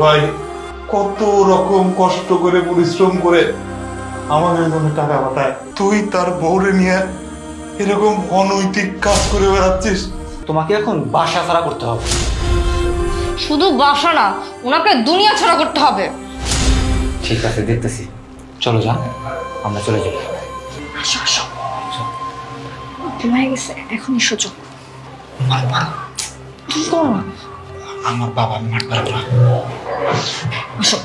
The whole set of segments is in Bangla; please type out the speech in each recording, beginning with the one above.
ভাই কত রকম কষ্ট করে পরিশ্রম করে আমাদের জন্য টাকা পাঠায়, তুই তার বউরে নিয়ে এরকম অনৈতিক কাজ করে বেড়াচ্ছিস। তোমাকে এখন বাসা ছাড়া করতে হবে। শুধু বাসা না, ওনাকে দুনিয়া ছাড়া করতে হবে। ঠিক আছে, দেখতেছি। চলো যা, আমরা চলে যাই। আসো আসো, ঘুমায় গেছে, এখনই সুযোগ। কি করো? আমার বাবা মারতে পারবো না। আসো।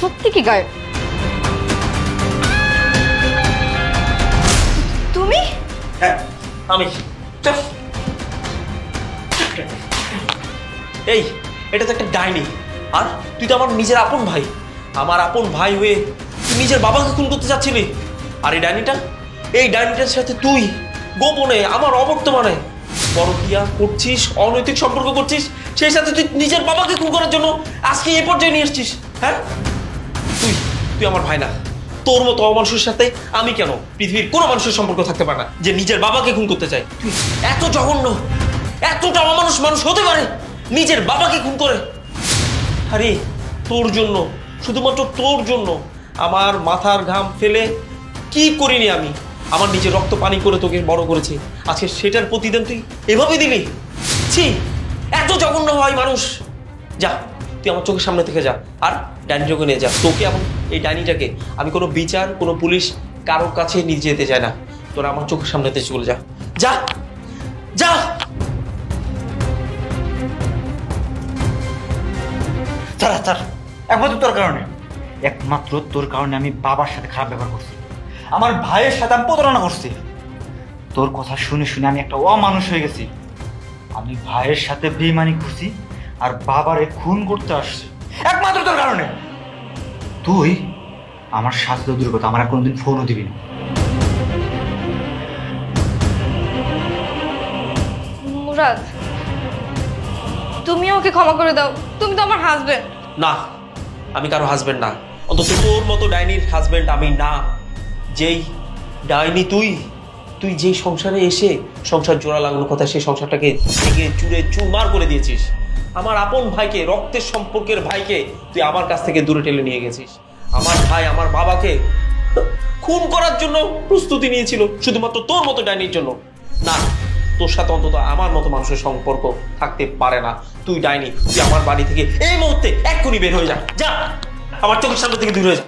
সত্যি কি গায়ে? তুমি? হ্যাঁ আমি। এই এটা তো একটা ডাইনি, আর তুই তো আমার নিজের আপন ভাই। আমার আপন ভাই হয়ে তুই নিজের বাবাকে খুন করতে চাচ্ছিলি। আর এই ডাইনিটার সাথে তুই গোপনে আমার অবর্তমানে পরকীয়া করছিস, অনৈতিক সম্পর্ক করছিস, সেই সাথে তুই নিজের বাবাকে খুন করার জন্য আজকে এই পর্যায়ে নিয়ে এসছিস। হ্যাঁ, তুই আমার ভাই না। তোর মতো অমানুষের সাথে আমি কেন পৃথিবীর কোনো মানুষের সম্পর্ক থাকতে পারে না যে নিজের বাবাকে খুন করতে চায়। তুই এত জঘন্য, এতটা অমানুষ মানুষ হতে পারে নিজের বাবাকে খুন করে? আরে তোর জন্য, শুধুমাত্র তোর জন্য আমার মাথার ঘাম ফেলে কি করিনি আমি, আমার নিজের রক্ত পানি করে তোকে বড় করেছি, আজকে সেটার প্রতিদান তুই এভাবে দিলি? ছি, এত জঘন্য হয় মানুষ। যা, তুই আমার চোখের সামনে থেকে যা, আর ডাইনিটাকে নিয়ে যা। তোকে এবং এই ডাইনিটাকে আমি কোনো বিচার, কোনো পুলিশ কারোর কাছে নিয়ে যেতে চাই না। তোরা আমার চোখের সামনেতে চলে যা, যা যা। একমাত্র তোর কারণে, একমাত্র তোর কারণে আমি বাবার সাথে খারাপ ব্যবহার করছি, আমার ভাইয়ের সাথে আমি প্রতারণা করছি। তোর কথা শুনে শুনে আমি একটা অমানুষ হয়ে গেছি। আমি ভাইয়ের সাথে বেইমানি করছি আর বাবারে খুন করতে আসছি একমাত্র তোর কারণে। তুই আমার সাথে তো দূর কথা, আমার কোনোদিন ফোনও দিবি না। মুরাদ, তুমি ওকে ক্ষমা করে দাও, তুমি তো আমার হাজবেন্ড। না, আমি কারো হাজবেন্ড না, অন্তত তোর মতো ডাইনির হাজবেন্ড আমি না। যেই ডাইনি তুই যেই সংসারে এসে সংসার জোড়া লাগানোর কথা, সেই সংসারটাকে ভেঙে চুরে চুরমার করে দিয়েছিস। আমার আপন ভাইকে, রক্তের সম্পর্কের ভাইকে তুই আমার কাছ থেকে দূরে ঠেলে নিয়ে গেছিস। আমার ভাই আমার বাবাকে খুন করার জন্য প্রস্তুতি নিয়েছিল শুধুমাত্র তোর মতো ডাইনির জন্য। না, তোর সাথে অন্তত আমার মতো মানুষের সম্পর্ক থাকতে পারে না। তুই ডাইনি, তুই আমার বাড়ি থেকে এই মুহূর্তে এক্ষুনি বের হয়ে যা, যা, আমার চোখের সামনে থেকে দূর হয়ে যা।